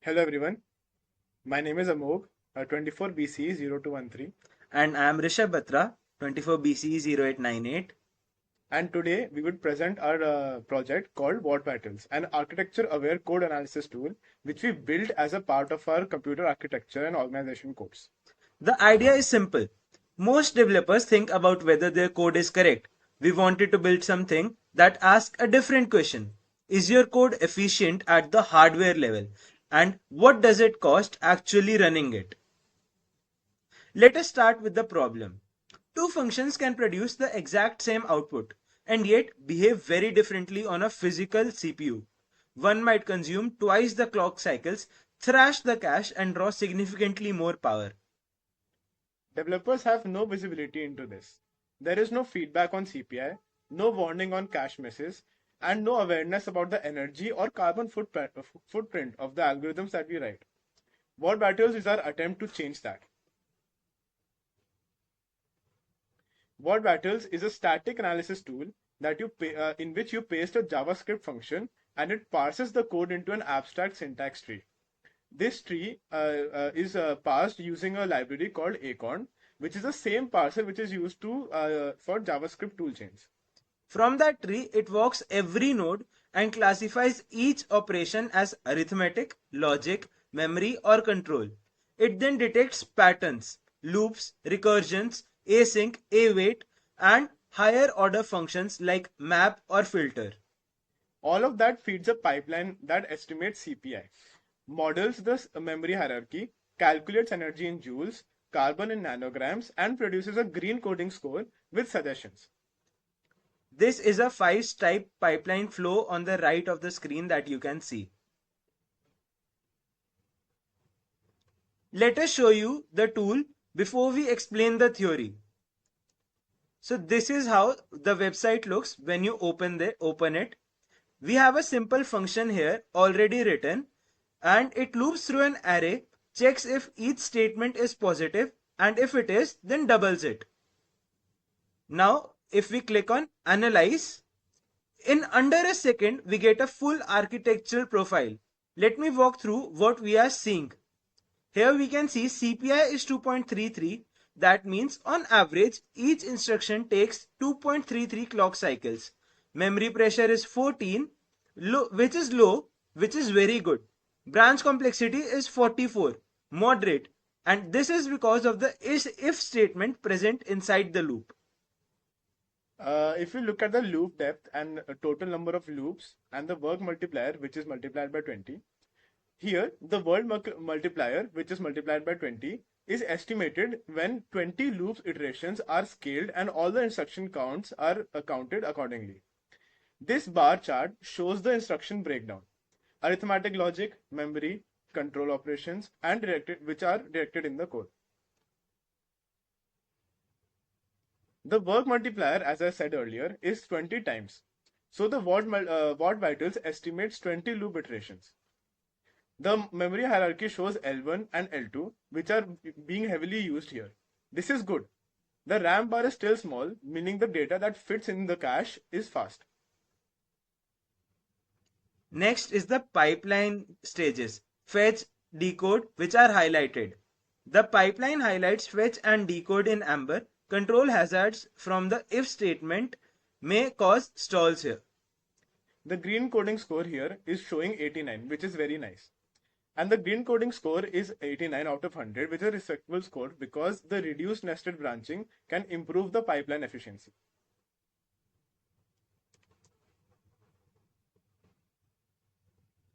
Hello everyone, my name is Amogh, 24BCE0213, And I am Rishabh Batra, 24BCE0898. and today we would present our project called WattVitals, an architecture-aware code analysis tool which we built as a part of our computer architecture and organization course. The idea is simple. Most developers think about whether their code is correct. We wanted to build something that asks a different question. Is your code efficient at the hardware level? And what does it cost actually running it? Let us start with the problem. Two functions can produce the exact same output and yet behave very differently on a physical CPU. One might consume twice the clock cycles, thrash the cache, and draw significantly more power. Developers have no visibility into this. There is no feedback on CPI, no warning on cache misses, and no awareness about the energy or carbon footprint of the algorithms that we write. WattVitals is our attempt to change that. WattVitals is a static analysis tool that in which you paste a JavaScript function and it parses the code into an abstract syntax tree. This tree is parsed using a library called Acorn, which is the same parser which is used for JavaScript toolchains. From that tree, it walks every node and classifies each operation as arithmetic, logic, memory, or control. It then detects patterns, loops, recursions, async, await, and higher order functions like map or filter. All of that feeds a pipeline that estimates CPI, models the memory hierarchy, calculates energy in joules, carbon in nanograms, and produces a green coding score with suggestions. This is a 5-step pipeline flow on the right of the screen that you can see. Let us show you the tool before we explain the theory. So this is how the website looks when you open it. We have a simple function here already written, and it loops through an array, checks if each statement is positive, and if it is, then doubles it. Now if we click on analyze, in under a second we get a full architectural profile. Let me walk through what we are seeing. Here we can see CPI is 2.33. That means on average each instruction takes 2.33 clock cycles. Memory pressure is 14, which is low, which is very good. Branch complexity is 44, moderate, and this is because of the if statement present inside the loop. If you look at the loop depth and total number of loops and the work multiplier, which is multiplied by 20, here the word multiplier, which is multiplied by 20, is estimated when 20 loops iterations are scaled and all the instruction counts are counted accordingly. This bar chart shows the instruction breakdown: arithmetic logic, memory, control operations, and which are directed in the code. The work multiplier, as I said earlier, is 20 times. So the WattVitals estimates 20 loop iterations. The memory hierarchy shows L1 and L2, which are being heavily used here. This is good. The RAM bar is still small, meaning the data that fits in the cache is fast. Next is the pipeline stages, fetch, decode, which are highlighted. The pipeline highlights fetch and decode in amber. Control hazards from the if statement may cause stalls here. The green coding score here is showing 89, which is very nice. And the green coding score is 89 out of 100, which is a respectable score because the reduced nested branching can improve the pipeline efficiency.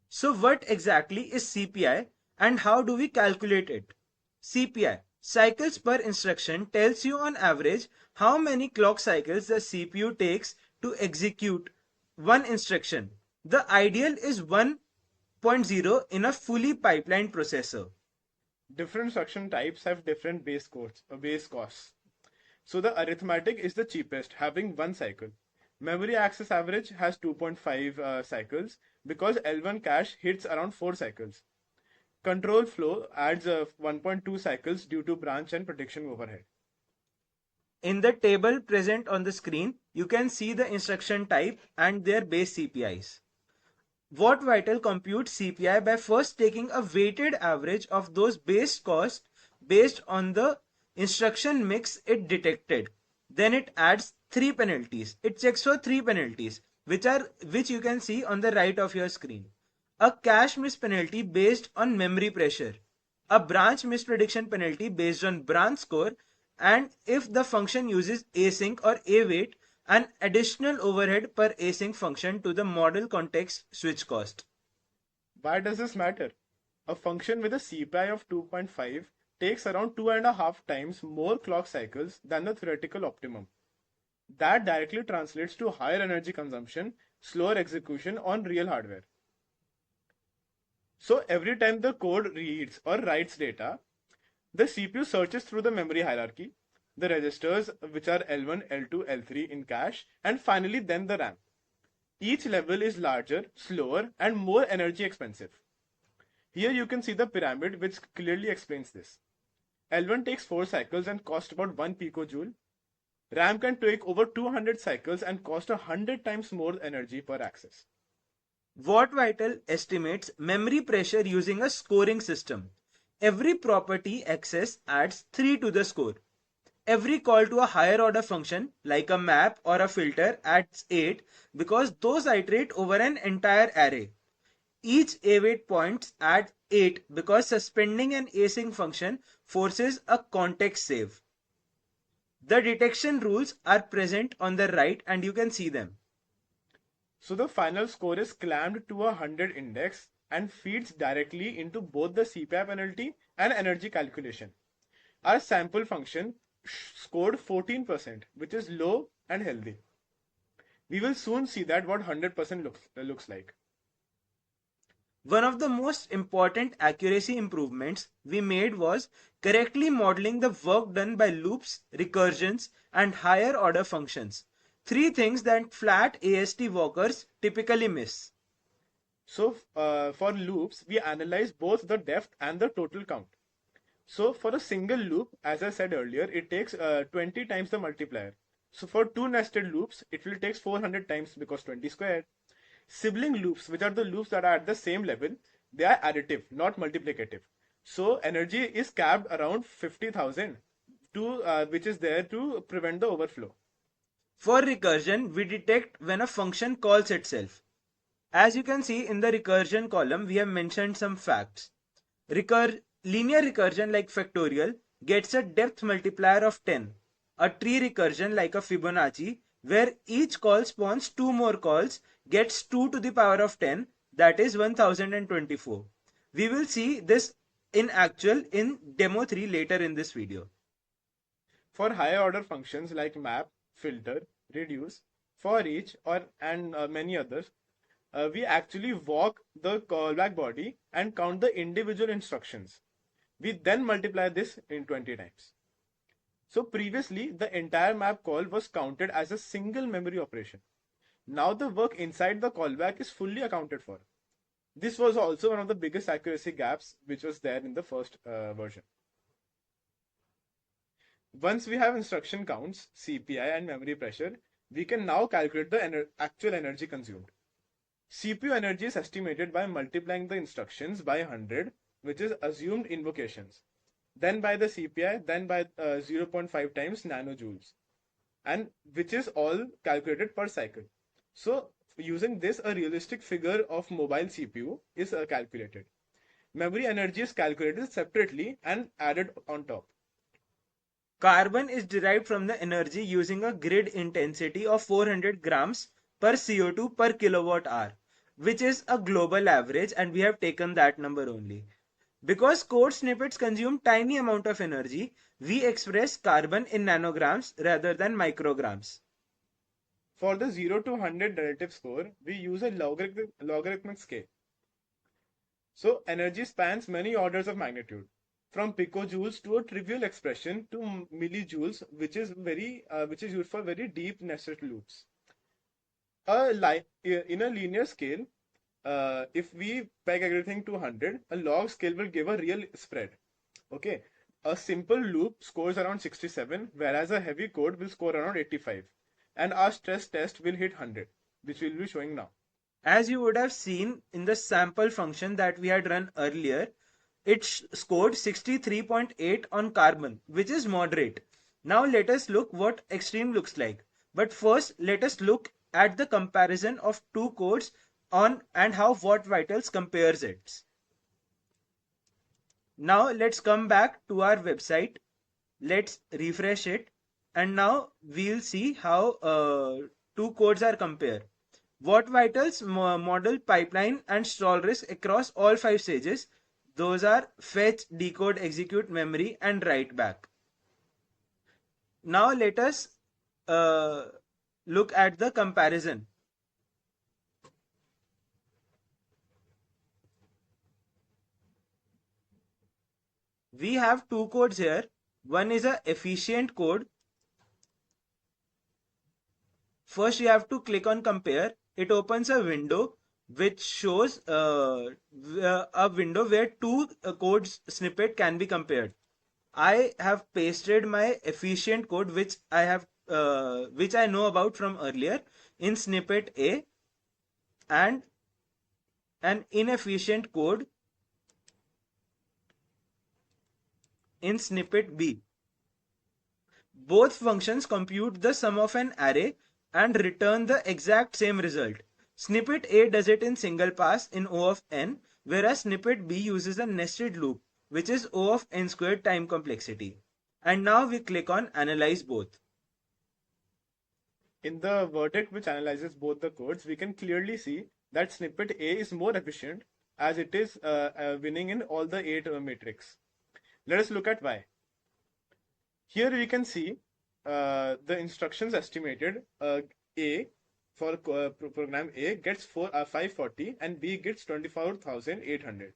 So what exactly is CPI and how do we calculate it? CPI, cycles per instruction, tells you on average how many clock cycles the CPU takes to execute one instruction. The ideal is 1.0 in a fully pipelined processor. Different instruction types have different base costs. So the arithmetic is the cheapest, having one cycle. Memory access average has 2.5 cycles because L1 cache hits around 4 cycles. Control flow adds 1.2 cycles due to branch and prediction overhead. In the table present on the screen, you can see the instruction type and their base CPIs. WattVital computes CPI by first taking a weighted average of those base costs based on the instruction mix it detected. Then it adds three penalties. It checks for three penalties, which you can see on the right of your screen. A cache miss penalty based on memory pressure, a branch misprediction penalty based on branch score, and if the function uses async or await, an additional overhead per async function to the model context switch cost. Why does this matter? A function with a CPI of 2.5 takes around 2.5 times more clock cycles than the theoretical optimum. That directly translates to higher energy consumption, slower execution on real hardware. So every time the code reads or writes data, the CPU searches through the memory hierarchy, the registers which are L1, L2, L3 in cache, and finally then the RAM. Each level is larger, slower, and more energy expensive. Here you can see the pyramid which clearly explains this. L1 takes 4 cycles and costs about 1 picojoule. RAM can take over 200 cycles and cost 100 times more energy per access. WattVital estimates memory pressure using a scoring system. Every property access adds 3 to the score. Every call to a higher order function like a map or a filter adds 8 because those iterate over an entire array. Each await points add 8 because suspending an async function forces a context save. The detection rules are present on the right and you can see them. So the final score is clamped to a 100 index and feeds directly into both the CPI penalty and energy calculation. Our sample function scored 14%, which is low and healthy. We will soon see that what 100% looks like. One of the most important accuracy improvements we made was correctly modeling the work done by loops, recursions, and higher order functions. Three things that flat AST walkers typically miss. So for loops, we analyze both the depth and the total count. So for a single loop, as I said earlier, it takes 20 times the multiplier. So for two nested loops, it will take 400 times because 20 squared. Sibling loops, which are the loops that are at the same level, they are additive, not multiplicative. So energy is capped around 50,000 which is there to prevent the overflow. For recursion, we detect when a function calls itself. As you can see in the recursion column, we have mentioned some facts. Linear recursion like factorial gets a depth multiplier of 10. A tree recursion like a Fibonacci, where each call spawns two more calls, gets 2 to the power of 10, that is 1024. We will see this in actual in demo 3 later in this video. For higher order functions like map, filter, reduce, for each, and many others, we actually walk the callback body and count the individual instructions. We then multiply this in 20 times. So previously, the entire map call was counted as a single memory operation. Now the work inside the callback is fully accounted for. This was also one of the biggest accuracy gaps which was there in the first version. Once we have instruction counts, CPI and memory pressure, we can now calculate the actual energy consumed. CPU energy is estimated by multiplying the instructions by 100, which is assumed invocations, then by the CPI, then by 0.5 times nanojoules, and which is all calculated per cycle. So using this, a realistic figure of mobile CPU is calculated. Memory energy is calculated separately and added on top. Carbon is derived from the energy using a grid intensity of 400 grams per CO2 per kilowatt hour, which is a global average, and we have taken that number only. Because code snippets consume tiny amount of energy, we express carbon in nanograms rather than micrograms. For the 0 to 100 relative score, we use a logarithmic scale. So energy spans many orders of magnitude, from picojoules to a trivial expression to millijoules, which is used for very deep nested loops. In a linear scale, if we peg everything to 100, a log scale will give a real spread. Okay, a simple loop scores around 67, whereas a heavy code will score around 85, and our stress test will hit 100, which we'll be showing now. As you would have seen in the sample function that we had run earlier, it scored 63.8 on carbon, which is moderate. Now let us look what extreme looks like. But first, let us look at the comparison of two codes on and how WattVitals compares it. Now let's come back to our website. Let's refresh it. And now we'll see how two codes are compared. WattVitals model pipeline and stall risk across all 5 stages. Those are fetch, decode, execute, memory, and write back. Now let us uh, look at the comparison. We have two codes here. One is a efficient code. First, you have to click on compare. It opens a window which shows a window where two codes snippet can be compared. I have pasted my efficient code which I know about from earlier in snippet A, and an inefficient code in snippet B. Both functions compute the sum of an array and return the exact same result. Snippet A does it in single pass in O of n, whereas snippet B uses a nested loop, which is O of n squared time complexity. And now we click on analyze both. In the verdict which analyzes both the codes, we can clearly see that snippet A is more efficient as it is winning in all the 8 matrix. Let us look at why. Here we can see the instructions estimated. A for program A gets 540 and B gets 24,800.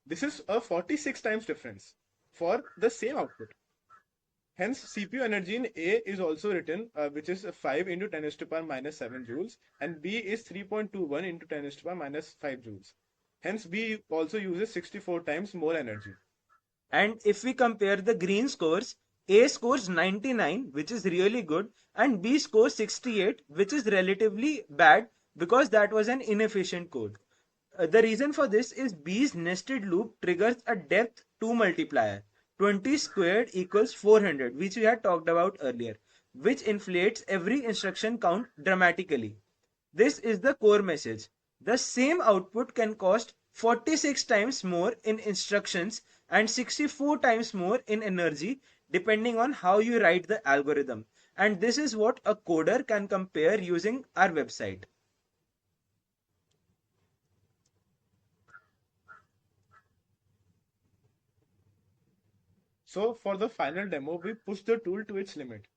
This is a 46 times difference for the same output. Hence, CPU energy in A is also written, which is 5 into 10 to the power minus 7 joules, and B is 3.21 into 10 to the power minus 5 joules. Hence, B also uses 64 times more energy. And if we compare the green scores, A scores 99, which is really good, and B scores 68, which is relatively bad because that was an inefficient code. The reason for this is B's nested loop triggers a depth 2 multiplier. 20 squared equals 400, which we had talked about earlier, which inflates every instruction count dramatically. This is the core message. The same output can cost 46 times more in instructions and 64 times more in energy depending on how you write the algorithm. And this is what a coder can compare using our website. So for the final demo, we push the tool to its limit.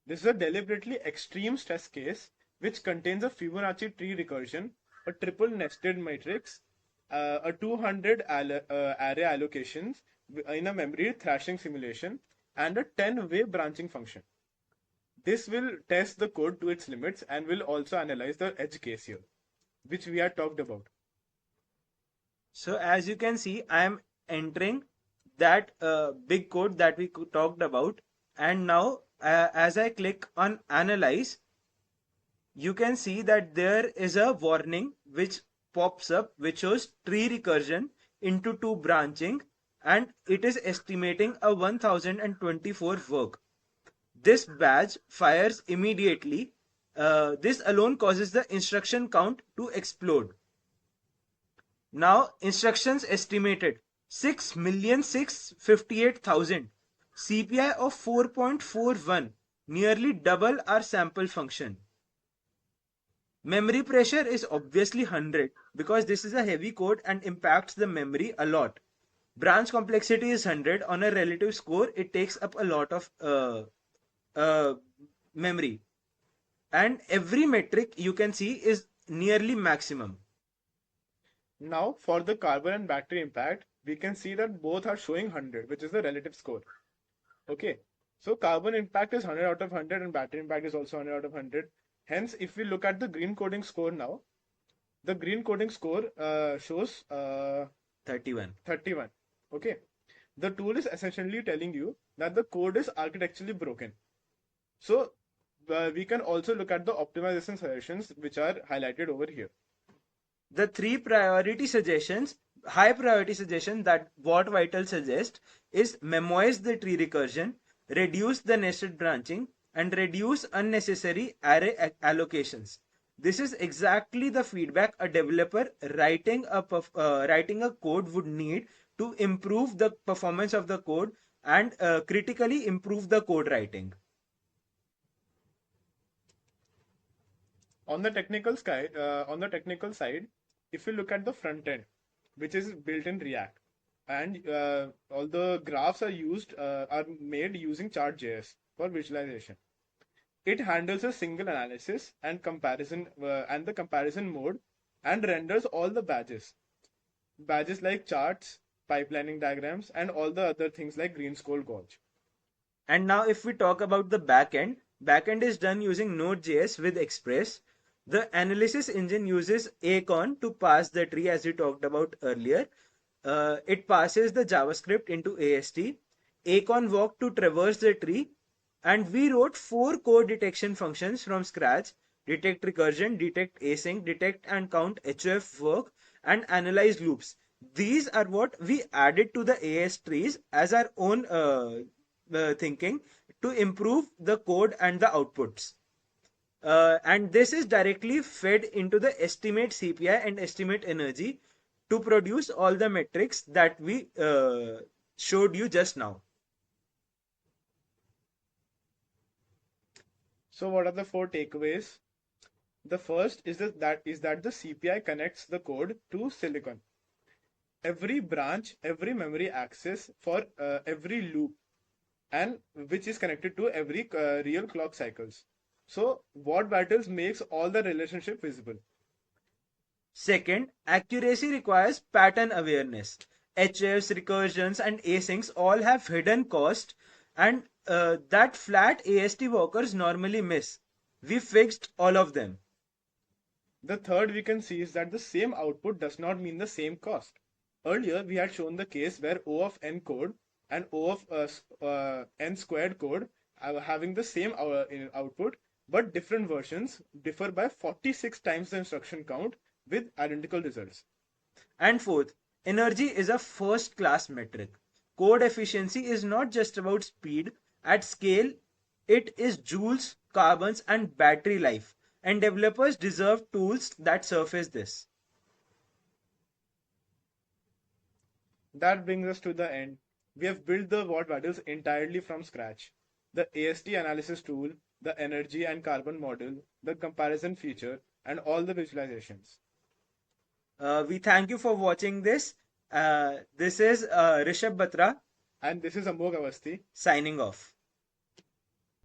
This is a deliberately extreme stress case which contains a Fibonacci tree recursion, a triple nested matrix, a 200 array allocations in a memory thrashing simulation, and a 10-way branching function. This will test the code to its limits and will also analyze the edge case here, which we had talked about. So as you can see, I am entering that big code that we talked about, and now as I click on analyze, you can see that there is a warning which pops up which shows tree recursion into two branching, and it is estimating a 1024 work. This badge fires immediately. This alone causes the instruction count to explode. Now instructions estimated 6,658,000, CPI of 4.41, nearly double our sample function. Memory pressure is obviously 100 because this is a heavy code and impacts the memory a lot. Branch complexity is 100. On a relative score, it takes up a lot of memory. And every metric you can see is nearly maximum. Now for the carbon and battery impact, we can see that both are showing 100, which is the relative score. Okay, so carbon impact is 100 out of 100 and battery impact is also 100 out of 100. Hence, if we look at the green coding score now, the green coding score shows 31. 31. Okay, the tool is essentially telling you that the code is architecturally broken. So we can also look at the optimization suggestions which are highlighted over here. the three priority suggestions, high priority suggestion that WattVitals suggest is memorize the tree recursion, reduce the nested branching, and reduce unnecessary array allocations. This is exactly the feedback a developer writing a code would need to improve the performance of the code and critically improve the code writing. On the technical side, if you look at the front end, which is built in React, and all the graphs are made using Chart.js for visualization. It handles a single analysis and comparison and the comparison mode, and renders all the badges like charts, pipelining diagrams, and all the other things like green scroll gauge. And now if we talk about the backend is done using Node.js with Express. The analysis engine uses Acon to pass the tree as we talked about earlier. It passes the JavaScript into AST. Acon walk to traverse the tree, and we wrote 4 code detection functions from scratch: detect recursion, detect async, detect and count HOF work, and analyze loops. These are what we added to the AS trees as our own thinking to improve the code and the outputs. And this is directly fed into the estimate CPI and estimate energy to produce all the metrics that we showed you just now. So what are the 4 takeaways? The first is that the CPI connects the code to silicon. Every branch, every memory access for every loop, and which is connected to every real clock cycles. So WattVitals makes all the relationship visible. Second, accuracy requires pattern awareness. HFs, recursions, and asyncs all have hidden cost, and that flat AST workers normally miss. We fixed all of them. The third we can see is that the same output does not mean the same cost. Earlier, we had shown the case where O of n code and O of n squared code are having the same output, but different versions differ by 46 times the instruction count with identical results. And fourth, energy is a first class metric. Code efficiency is not just about speed. At scale, it is joules, carbons, and battery life. And developers deserve tools that surface this. That brings us to the end. We have built the WattVitals entirely from scratch. The AST analysis tool, the energy and carbon model, the comparison feature, and all the visualizations. We thank you for watching this. This is Rishabh Batra And this is Amogh Awasthi. signing off.